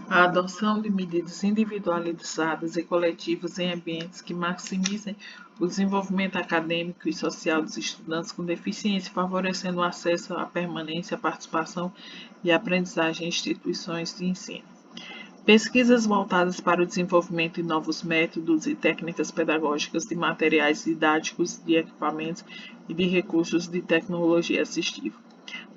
A adoção de medidas individualizadas e coletivas em ambientes que maximizem o desenvolvimento acadêmico e social dos estudantes com deficiência, favorecendo o acesso à permanência, à participação e à aprendizagem em instituições de ensino. Pesquisas voltadas para o desenvolvimento de novos métodos e técnicas pedagógicas de materiais didáticos, de equipamentos e de recursos de tecnologia assistiva.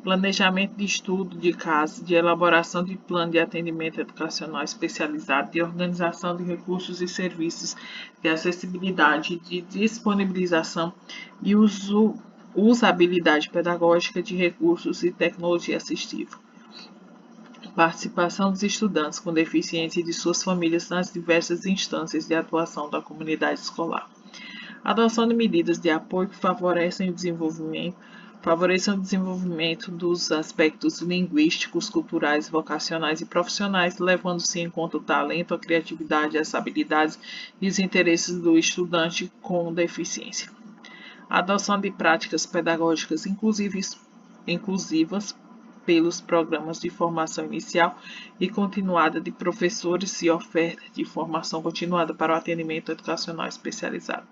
Planejamento de estudo de caso, de elaboração de plano de atendimento educacional especializado, de organização de recursos e serviços, de acessibilidade, de disponibilização e usabilidade pedagógica de recursos e tecnologia assistiva. Participação dos estudantes com deficiência e de suas famílias nas diversas instâncias de atuação da comunidade escolar. Adoção de medidas de apoio que favoreçam o desenvolvimento dos aspectos linguísticos, culturais, vocacionais e profissionais, levando-se em conta o talento, a criatividade, as habilidades e os interesses do estudante com deficiência. Adoção de práticas pedagógicas inclusivas pelos programas de formação inicial e continuada de professores e oferta de formação continuada para o atendimento educacional especializado.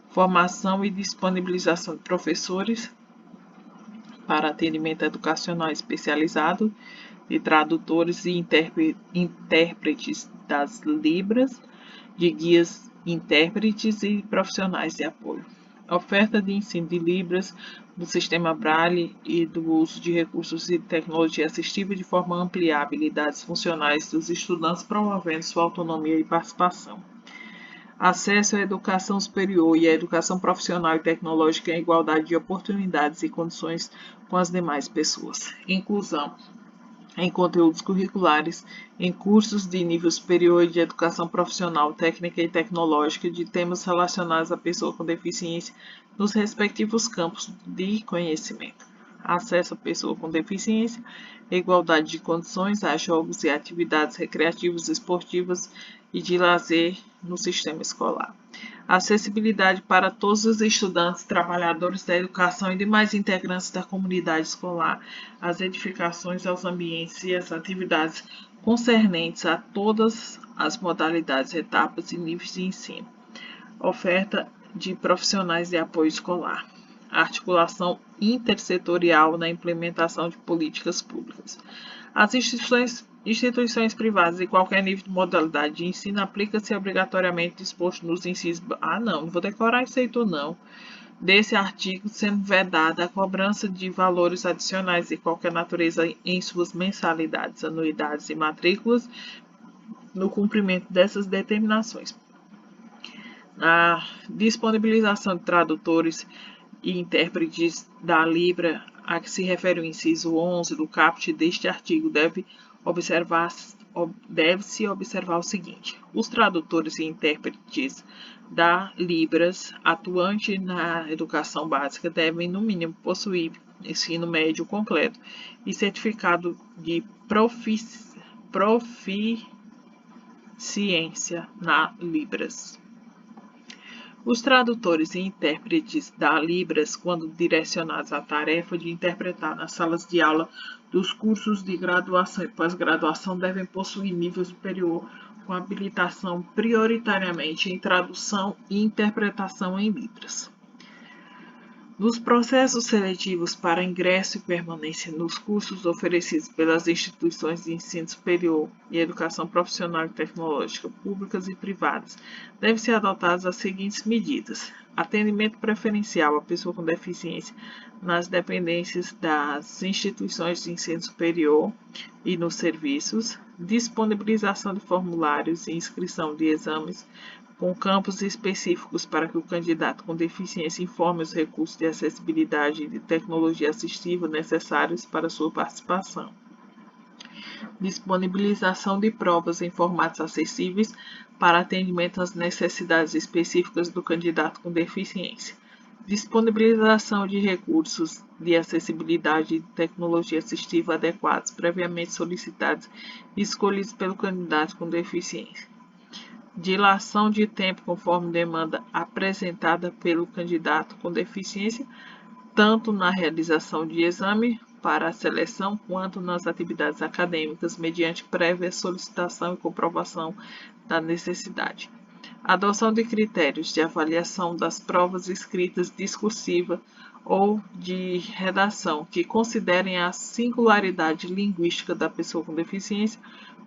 Formação e disponibilização de professores para atendimento educacional especializado, de tradutores e intérpretes das Libras, de guias intérpretes e profissionais de apoio. Oferta de ensino de Libras, do sistema Braille e do uso de recursos e tecnologia assistiva de forma a ampliar habilidades funcionais dos estudantes, promovendo sua autonomia e participação. Acesso à educação superior e à educação profissional e tecnológica em igualdade de oportunidades e condições com as demais pessoas. Inclusão em conteúdos curriculares, em cursos de nível superior e de educação profissional, técnica e tecnológica de temas relacionados à pessoa com deficiência nos respectivos campos de conhecimento. Acesso à pessoa com deficiência, igualdade de condições a jogos e atividades recreativas, esportivas e de lazer no sistema escolar. Acessibilidade para todos os estudantes, trabalhadores da educação e demais integrantes da comunidade escolar, as edificações, aos ambientes e às atividades concernentes a todas as modalidades, etapas e níveis de ensino. Oferta de profissionais de apoio escolar. Articulação intersetorial na implementação de políticas públicas. As instituições privadas de qualquer nível de modalidade de ensino aplica-se obrigatoriamente disposto nos incisos... não vou decorar isso aí tudo não. Desse artigo, sendo vedada a cobrança de valores adicionais de qualquer natureza em suas mensalidades, anuidades e matrículas, no cumprimento dessas determinações. A disponibilização de tradutores e intérpretes da Libra a que se refere o inciso 11 do caput deste artigo deve-se observar o seguinte: os tradutores e intérpretes da Libras atuantes na educação básica devem, no mínimo, possuir ensino médio completo e certificado de proficiência na Libras. Os tradutores e intérpretes da Libras, quando direcionados à tarefa de interpretar nas salas de aula dos cursos de graduação e pós-graduação, devem possuir nível superior com habilitação prioritariamente em tradução e interpretação em Libras. Nos processos seletivos para ingresso e permanência nos cursos oferecidos pelas instituições de ensino superior e educação profissional e tecnológica, públicas e privadas, devem ser adotadas as seguintes medidas: atendimento preferencial à pessoa com deficiência nas dependências das instituições de ensino superior e nos serviços, disponibilização de formulários e inscrição de exames com campos específicos para que o candidato com deficiência informe os recursos de acessibilidade e de tecnologia assistiva necessários para sua participação. Disponibilização de provas em formatos acessíveis para atendimento às necessidades específicas do candidato com deficiência. Disponibilização de recursos de acessibilidade e de tecnologia assistiva adequados, previamente solicitados e escolhidos pelo candidato com deficiência. Dilação de tempo conforme demanda apresentada pelo candidato com deficiência, tanto na realização de exame para a seleção quanto nas atividades acadêmicas, mediante prévia solicitação e comprovação da necessidade. Adoção de critérios de avaliação das provas escritas, discursiva ou de redação que considerem a singularidade linguística da pessoa com deficiência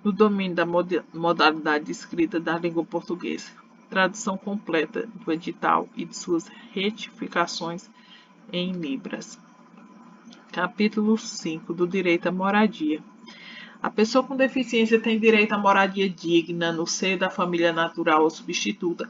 no domínio da modalidade escrita da língua portuguesa. Tradução completa do edital e de suas retificações em libras. Capítulo 5 do direito à moradia. A pessoa com deficiência tem direito à moradia digna no seio da família natural ou substituta,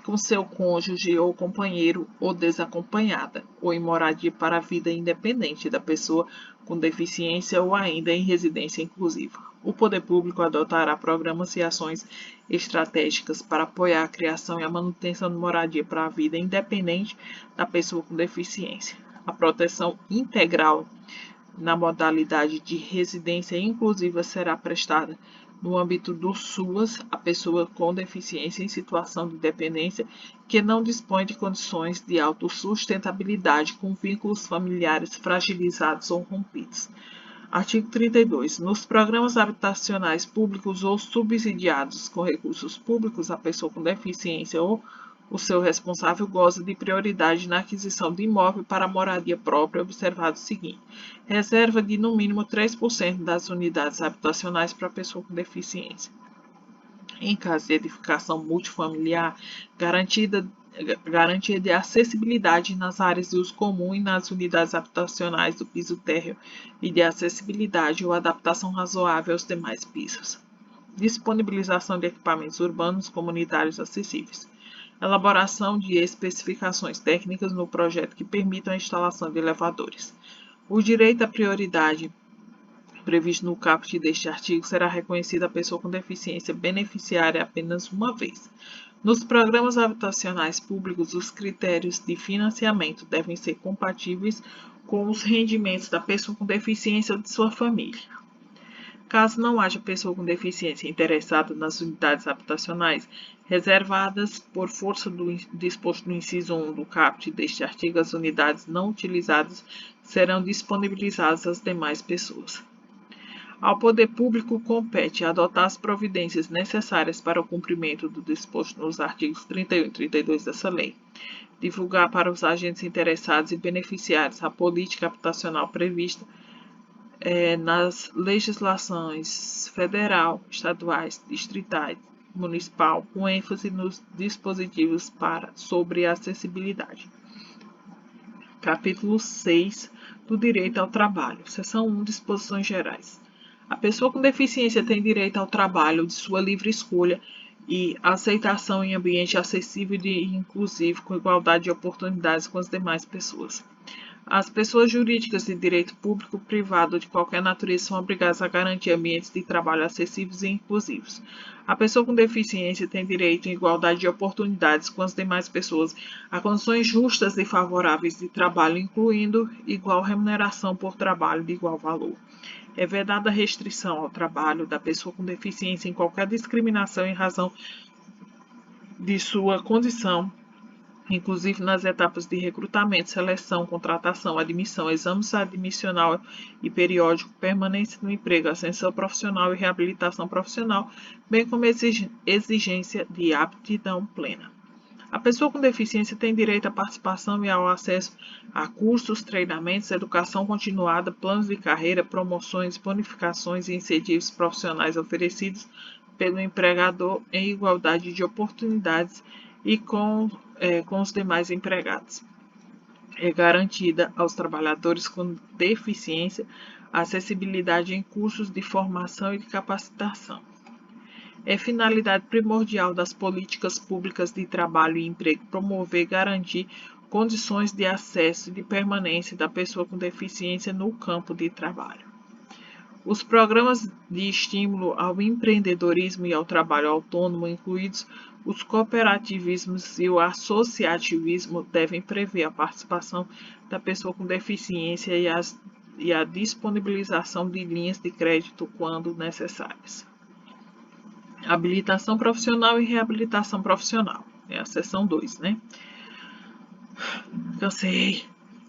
com seu cônjuge ou companheiro ou desacompanhada, ou em moradia para a vida independente da pessoa com deficiência ou ainda em residência inclusiva. O poder público adotará programas e ações estratégicas para apoiar a criação e a manutenção de moradia para a vida independente da pessoa com deficiência. A proteção integral na modalidade de residência inclusiva será prestada no âmbito do SUAS a pessoa com deficiência em situação de dependência que não dispõe de condições de autossustentabilidade com vínculos familiares fragilizados ou rompidos. Artigo 32. Nos programas habitacionais públicos ou subsidiados com recursos públicos, a pessoa com deficiência ou o seu responsável goza de prioridade na aquisição de imóvel para moradia própria, observado o seguinte: reserva de no mínimo 3% das unidades habitacionais para pessoa com deficiência. Em caso de edificação multifamiliar, garantia de acessibilidade nas áreas de uso comum e nas unidades habitacionais do piso térreo e de acessibilidade ou adaptação razoável aos demais pisos. Disponibilização de equipamentos urbanos comunitários acessíveis. Elaboração de especificações técnicas no projeto que permitam a instalação de elevadores. O direito à prioridade previsto no caput deste artigo será reconhecido à pessoa com deficiência beneficiária apenas uma vez. Nos programas habitacionais públicos, os critérios de financiamento devem ser compatíveis com os rendimentos da pessoa com deficiência ou de sua família. Caso não haja pessoa com deficiência interessada nas unidades habitacionais reservadas por força do disposto no inciso 1 do caput deste artigo, as unidades não utilizadas serão disponibilizadas às demais pessoas. Ao poder público compete adotar as providências necessárias para o cumprimento do disposto nos artigos 31 e 32 dessa lei, divulgar para os agentes interessados e beneficiários a política habitacional prevista nas legislações federal, estaduais, distritais, municipal, com ênfase nos dispositivos sobre acessibilidade. Capítulo 6 do Direito ao Trabalho. Seção 1. Disposições gerais. A pessoa com deficiência tem direito ao trabalho de sua livre escolha e aceitação em ambiente acessível e inclusivo, com igualdade de oportunidades com as demais pessoas. As pessoas jurídicas de direito público, privado ou de qualquer natureza são obrigadas a garantir ambientes de trabalho acessíveis e inclusivos. A pessoa com deficiência tem direito em igualdade de oportunidades com as demais pessoas a condições justas e favoráveis de trabalho, incluindo igual remuneração por trabalho de igual valor. É vedada a restrição ao trabalho da pessoa com deficiência em qualquer discriminação em razão de sua condição, inclusive nas etapas de recrutamento, seleção, contratação, admissão, exame admissional e periódico, permanência no emprego, ascensão profissional e reabilitação profissional, bem como exigência de aptidão plena. A pessoa com deficiência tem direito à participação e ao acesso a cursos, treinamentos, educação continuada, planos de carreira, promoções, bonificações e incentivos profissionais oferecidos pelo empregador em igualdade de oportunidades e com os demais empregados. É garantida aos trabalhadores com deficiência a acessibilidade em cursos de formação e de capacitação. É finalidade primordial das políticas públicas de trabalho e emprego promover e garantir condições de acesso e de permanência da pessoa com deficiência no campo de trabalho. Os programas de estímulo ao empreendedorismo e ao trabalho autônomo, incluídos os cooperativismos e o associativismo, devem prever a participação da pessoa com deficiência e a disponibilização de linhas de crédito quando necessárias. Habilitação profissional e reabilitação profissional. É a seção 2, né? Cansei.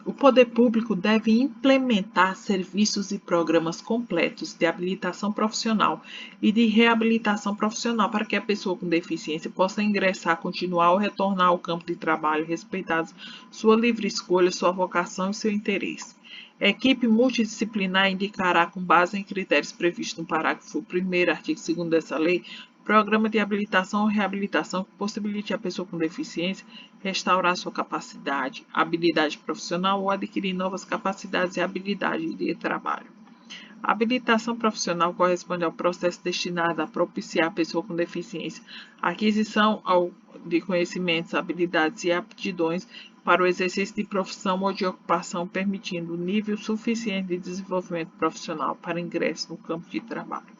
O poder público deve implementar serviços e programas completos de habilitação profissional e de reabilitação profissional para que a pessoa com deficiência possa ingressar, continuar ou retornar ao campo de trabalho, respeitados sua livre escolha, sua vocação e seu interesse. A equipe multidisciplinar indicará, com base em critérios previstos no parágrafo 1º, artigo 2º dessa lei, programa de habilitação ou reabilitação que possibilite à pessoa com deficiência restaurar sua capacidade, habilidade profissional ou adquirir novas capacidades e habilidades de trabalho. A habilitação profissional corresponde ao processo destinado a propiciar à pessoa com deficiência a aquisição de conhecimentos, habilidades e aptidões para o exercício de profissão ou de ocupação, permitindo nível suficiente de desenvolvimento profissional para ingresso no campo de trabalho.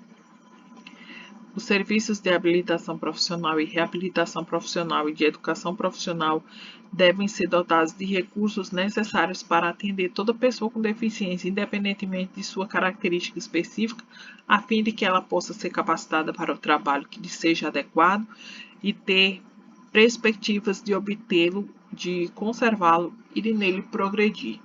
Os serviços de habilitação profissional e reabilitação profissional e de educação profissional devem ser dotados de recursos necessários para atender toda pessoa com deficiência, independentemente de sua característica específica, a fim de que ela possa ser capacitada para o trabalho que lhe seja adequado e ter perspectivas de obtê-lo, de conservá-lo e de nele progredir.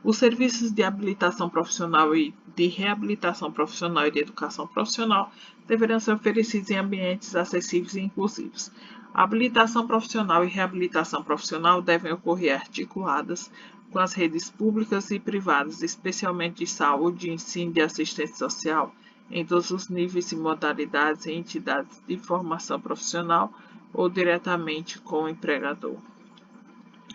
Os serviços de habilitação profissional e de reabilitação profissional e de educação profissional deverão ser oferecidos em ambientes acessíveis e inclusivos. A habilitação profissional e reabilitação profissional devem ocorrer articuladas com as redes públicas e privadas, especialmente de saúde, ensino e de assistência social, em todos os níveis e modalidades e entidades de formação profissional ou diretamente com o empregador.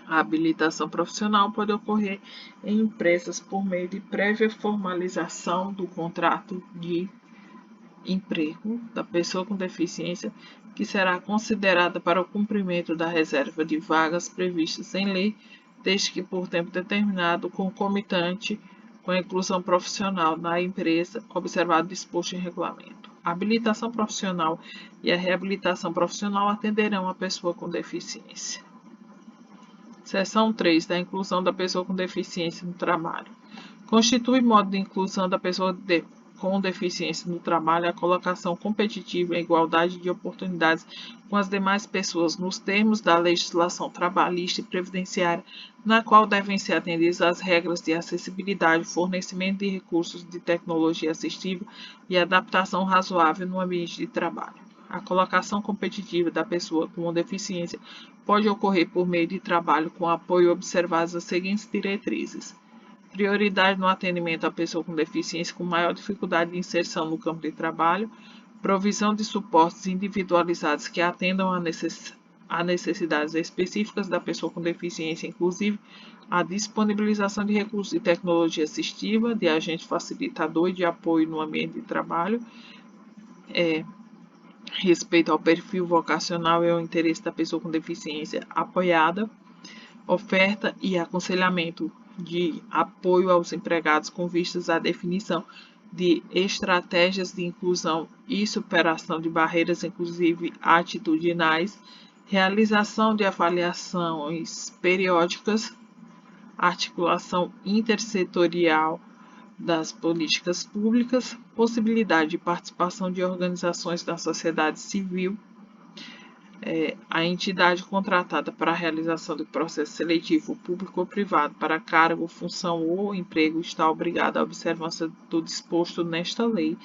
A habilitação profissional pode ocorrer em empresas por meio de prévia formalização do contrato de emprego da pessoa com deficiência, que será considerada para o cumprimento da reserva de vagas previstas em lei, desde que por tempo determinado, concomitante com a inclusão profissional na empresa, observado o disposto em regulamento. A habilitação profissional e a reabilitação profissional atenderão a pessoa com deficiência. Seção 3. Da inclusão da pessoa com deficiência no trabalho. Constitui modo de inclusão da pessoa com deficiência no trabalho a colocação competitiva em igualdade de oportunidades com as demais pessoas nos termos da legislação trabalhista e previdenciária, na qual devem ser atendidas as regras de acessibilidade, fornecimento de recursos de tecnologia assistiva e adaptação razoável no ambiente de trabalho. A colocação competitiva da pessoa com deficiência pode ocorrer por meio de trabalho com apoio observadas as seguintes diretrizes: prioridade no atendimento à pessoa com deficiência com maior dificuldade de inserção no campo de trabalho, provisão de suportes individualizados que atendam a necessidades específicas da pessoa com deficiência, inclusive a disponibilização de recursos de tecnologia assistiva, de agente facilitador e de apoio no ambiente de trabalho, respeito ao perfil vocacional e ao interesse da pessoa com deficiência apoiada, oferta e aconselhamento de apoio aos empregados com vistas à definição de estratégias de inclusão e superação de barreiras, inclusive atitudinais, realização de avaliações periódicas, articulação intersetorial das políticas públicas, possibilidade de participação de organizações da sociedade civil, a entidade contratada para a realização do processo seletivo público ou privado para cargo, função ou emprego está obrigada à observância do disposto nesta lei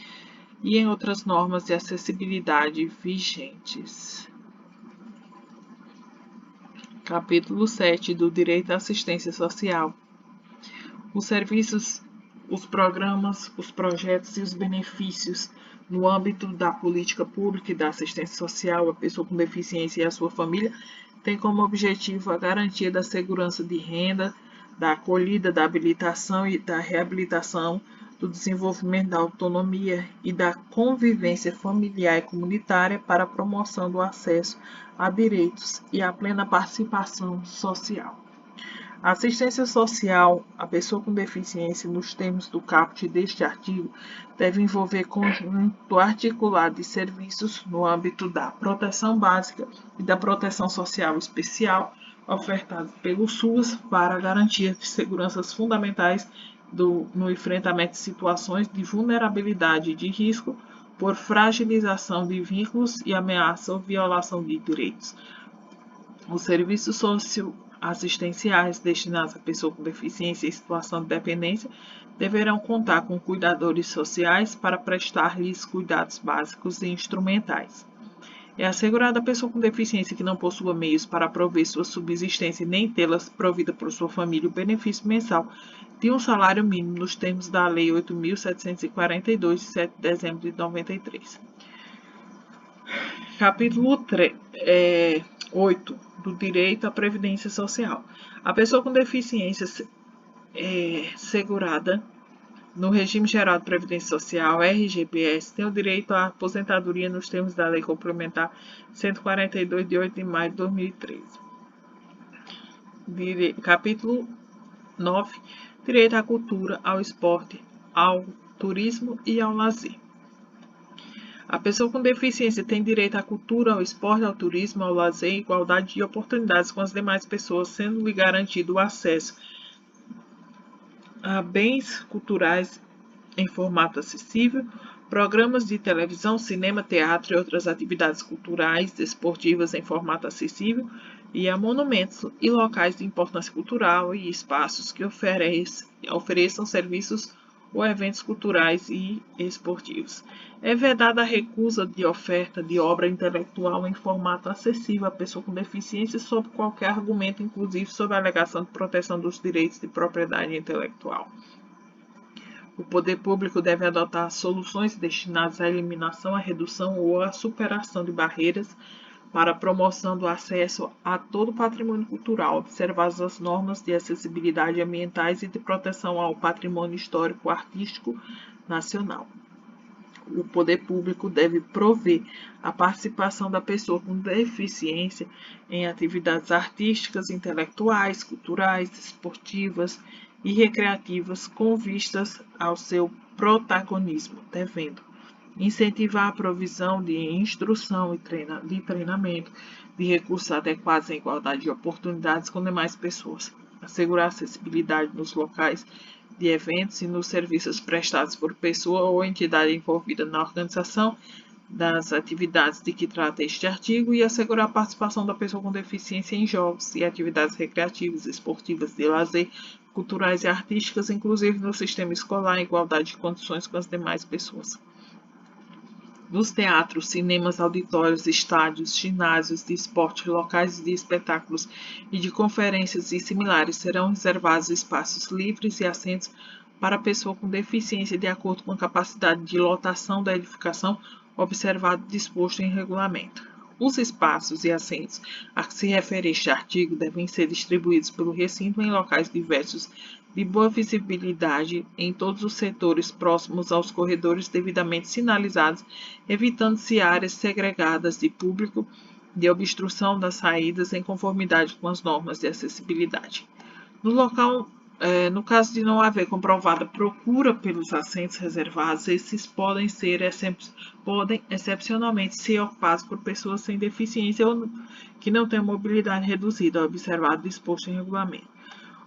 e em outras normas de acessibilidade vigentes. Capítulo 7 do Direito à Assistência Social. Os serviços, os programas, os projetos e os benefícios no âmbito da política pública e da assistência social à pessoa com deficiência e à sua família têm como objetivo a garantia da segurança de renda, da acolhida, da habilitação e da reabilitação, do desenvolvimento da autonomia e da convivência familiar e comunitária para a promoção do acesso a direitos e a plena participação social. A assistência social à pessoa com deficiência, nos termos do caput deste artigo, deve envolver conjunto articulado de serviços no âmbito da proteção básica e da proteção social especial, ofertados pelo SUAS para a garantia de seguranças fundamentais no enfrentamento de situações de vulnerabilidade e de risco por fragilização de vínculos e ameaça ou violação de direitos. Os serviços assistenciais destinados a pessoas com deficiência em situação de dependência deverão contar com cuidadores sociais para prestar-lhes cuidados básicos e instrumentais. É assegurada a pessoa com deficiência que não possua meios para prover sua subsistência nem tê-las provida por sua família o benefício mensal de um salário mínimo nos termos da Lei 8.742, de 7 de dezembro de 93. Capítulo 8 do Direito à Previdência Social. A pessoa com deficiência segurada no Regime Geral de Previdência Social, RGPS, tem o direito à aposentadoria nos termos da Lei Complementar 142, de 8 de maio de 2013. Capítulo 9. Direito à cultura, ao esporte, ao turismo e ao lazer. A pessoa com deficiência tem direito à cultura, ao esporte, ao turismo, ao lazer e igualdade de oportunidades com as demais pessoas, sendo-lhe garantido o acesso a bens culturais em formato acessível, programas de televisão, cinema, teatro e outras atividades culturais, desportivas em formato acessível, e a monumentos e locais de importância cultural e espaços que ofereçam serviços ou eventos culturais e esportivos. É vedada a recusa de oferta de obra intelectual em formato acessível à pessoa com deficiência sob qualquer argumento, inclusive sob a alegação de proteção dos direitos de propriedade intelectual. O poder público deve adotar soluções destinadas à eliminação, à redução ou à superação de barreiras para a promoção do acesso a todo o patrimônio cultural, observadas as normas de acessibilidade ambientais e de proteção ao patrimônio histórico artístico nacional. O poder público deve prover a participação da pessoa com deficiência em atividades artísticas, intelectuais, culturais, esportivas e recreativas com vistas ao seu protagonismo, devendo incentivar a provisão de instrução e de treinamento, de recursos adequados em igualdade de oportunidades com demais pessoas, assegurar acessibilidade nos locais de eventos e nos serviços prestados por pessoa ou entidade envolvida na organização das atividades de que trata este artigo e assegurar a participação da pessoa com deficiência em jogos e atividades recreativas, esportivas, de lazer, culturais e artísticas, inclusive no sistema escolar, em igualdade de condições com as demais pessoas. Nos teatros, cinemas, auditórios, estádios, ginásios de esporte, locais de espetáculos e de conferências e similares serão reservados espaços livres e assentos para a pessoa com deficiência de acordo com a capacidade de lotação da edificação, observado e disposto em regulamento. Os espaços e assentos a que se refere este artigo devem ser distribuídos pelo recinto em locais diversos de boa visibilidade em todos os setores próximos aos corredores devidamente sinalizados, evitando-se áreas segregadas de público de obstrução das saídas em conformidade com as normas de acessibilidade. No caso de não haver comprovada procura pelos assentos reservados, esses podem excepcionalmente ser ocupados por pessoas sem deficiência ou que não têm mobilidade reduzida, observado e disposto em regulamento.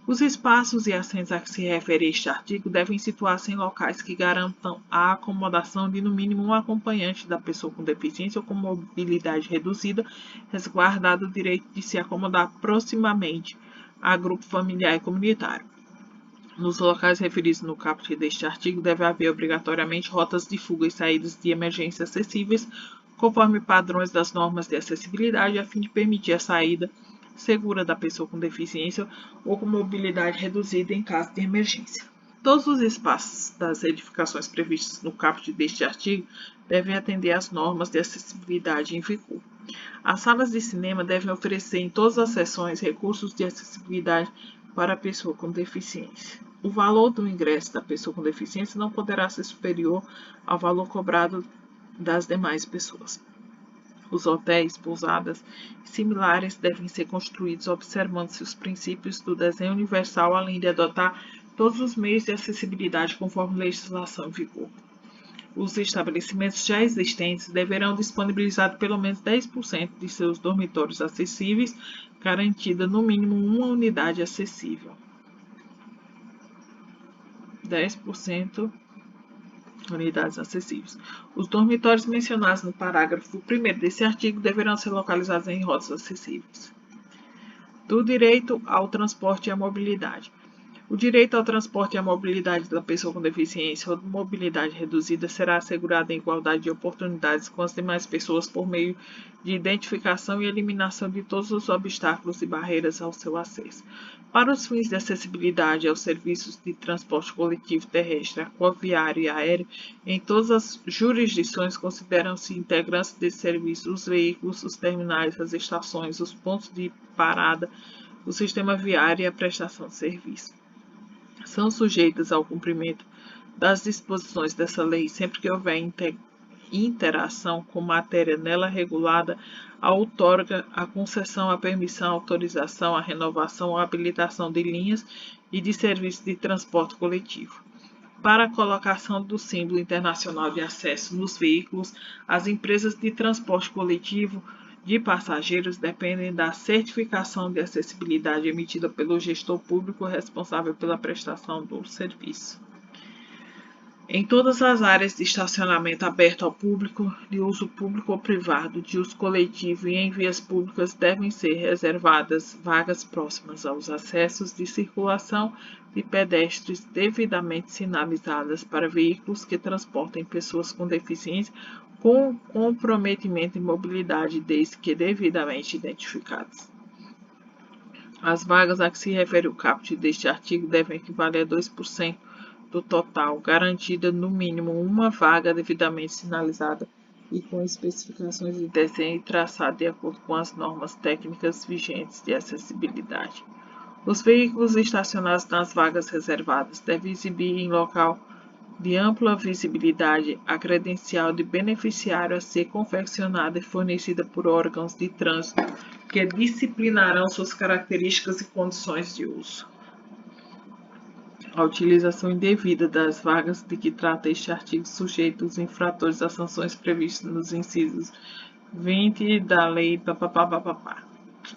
Os espaços e assentos a que se refere este artigo devem situar-se em locais que garantam a acomodação de no mínimo um acompanhante da pessoa com deficiência ou com mobilidade reduzida, resguardado o direito de se acomodar proximamente a grupo familiar e comunitário. Nos locais referidos no caput deste artigo, deve haver obrigatoriamente rotas de fuga e saídas de emergência acessíveis, conforme padrões das normas de acessibilidade, a fim de permitir a saída segura da pessoa com deficiência ou com mobilidade reduzida em caso de emergência. Todos os espaços das edificações previstas no caput deste artigo devem atender às normas de acessibilidade em vigor. As salas de cinema devem oferecer em todas as sessões recursos de acessibilidade para a pessoa com deficiência. O valor do ingresso da pessoa com deficiência não poderá ser superior ao valor cobrado das demais pessoas. Os hotéis, pousadas e similares devem ser construídos observando-se os princípios do desenho universal, além de adotar todos os meios de acessibilidade conforme legislação em vigor. Os estabelecimentos já existentes deverão disponibilizar pelo menos 10% de seus dormitórios acessíveis, garantida no mínimo uma unidade acessível. 10% unidades acessíveis. Os dormitórios mencionados no parágrafo 1º desse artigo deverão ser localizados em rotas acessíveis. do direito ao transporte e à mobilidade. O direito ao transporte e à mobilidade da pessoa com deficiência ou de mobilidade reduzida será assegurado em igualdade de oportunidades com as demais pessoas por meio de identificação e eliminação de todos os obstáculos e barreiras ao seu acesso. Para os fins de acessibilidade aos serviços de transporte coletivo terrestre, aquaviário e aéreo, em todas as jurisdições consideram-se integrantes desse serviço os veículos, os terminais, as estações, os pontos de parada, o sistema viário e a prestação de serviço. São sujeitas ao cumprimento das disposições dessa lei sempre que houver interação com matéria nela regulada, a outorga, a concessão, a permissão, a autorização, a renovação ou a habilitação de linhas e de serviços de transporte coletivo. Para a colocação do símbolo internacional de acesso nos veículos, as empresas de transporte coletivo de passageiros dependem da certificação de acessibilidade emitida pelo gestor público responsável pela prestação do serviço. Em todas as áreas de estacionamento aberto ao público, de uso público ou privado, de uso coletivo e em vias públicas devem ser reservadas vagas próximas aos acessos de circulação de pedestres devidamente sinalizadas para veículos que transportem pessoas com deficiência com comprometimento de mobilidade, desde que devidamente identificadas. As vagas a que se refere o caput deste artigo devem equivaler a 2% do total, garantida no mínimo uma vaga devidamente sinalizada e com especificações de desenho e traçado de acordo com as normas técnicas vigentes de acessibilidade. Os veículos estacionados nas vagas reservadas devem exibir em local de ampla visibilidade a credencial de beneficiário a ser confeccionada e fornecida por órgãos de trânsito que disciplinarão suas características e condições de uso. A utilização indevida das vagas de que trata este artigo sujeita os infratores às sanções previstas nos incisos 20 da Lei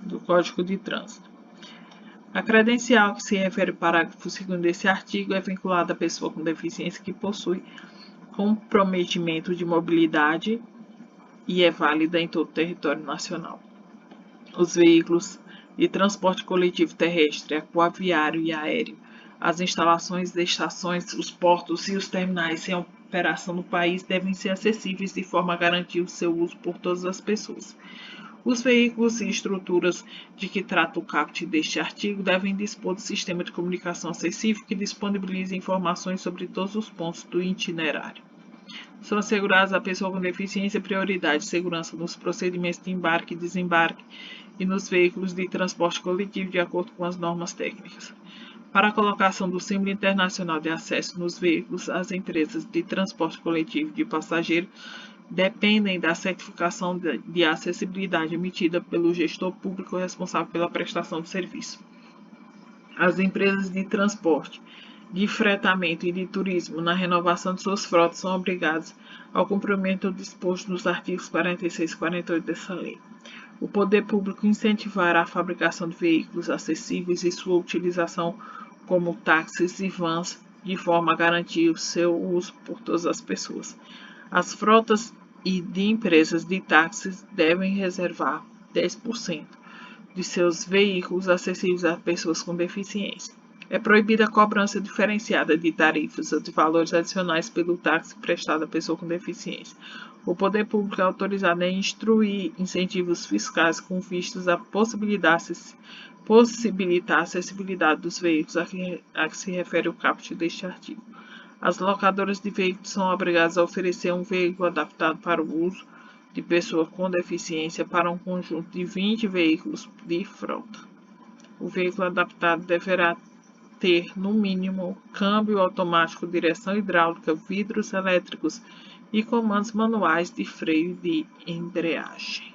do Código de Trânsito. A credencial que se refere ao parágrafo 2º desse artigo é vinculada à pessoa com deficiência que possui comprometimento de mobilidade e é válida em todo o território nacional. Os veículos de transporte coletivo terrestre, aquaviário e aéreo, as instalações de estações, os portos e os terminais em operação no país devem ser acessíveis de forma a garantir o seu uso por todas as pessoas. Os veículos e estruturas de que trata o caput deste artigo devem dispor de sistema de comunicação acessível que disponibilize informações sobre todos os pontos do itinerário. São asseguradas à pessoa com deficiência prioridade de segurança nos procedimentos de embarque e desembarque e nos veículos de transporte coletivo de acordo com as normas técnicas. Para a colocação do símbolo internacional de acesso nos veículos, as empresas de transporte coletivo de passageiros dependem da certificação de acessibilidade emitida pelo gestor público responsável pela prestação do serviço. As empresas de transporte, de fretamento e de turismo, na renovação de suas frotas, são obrigadas ao cumprimento disposto nos artigos 46 e 48 dessa lei. O poder público incentivará a fabricação de veículos acessíveis e sua utilização como táxis e vans, de forma a garantir o seu uso por todas as pessoas. As frotas e de empresas de táxis devem reservar 10% de seus veículos acessíveis a pessoas com deficiência. É proibida a cobrança diferenciada de tarifas ou de valores adicionais pelo táxi prestado à pessoa com deficiência. O poder público é autorizado a instruir incentivos fiscais com vistas a possibilitar a acessibilidade dos veículos a que se refere o caput deste artigo. As locadoras de veículos são obrigadas a oferecer um veículo adaptado para o uso de pessoa com deficiência para um conjunto de 20 veículos de frota. O veículo adaptado deverá ter, no mínimo, câmbio automático, direção hidráulica, vidros elétricos e comandos manuais de freio e de embreagem.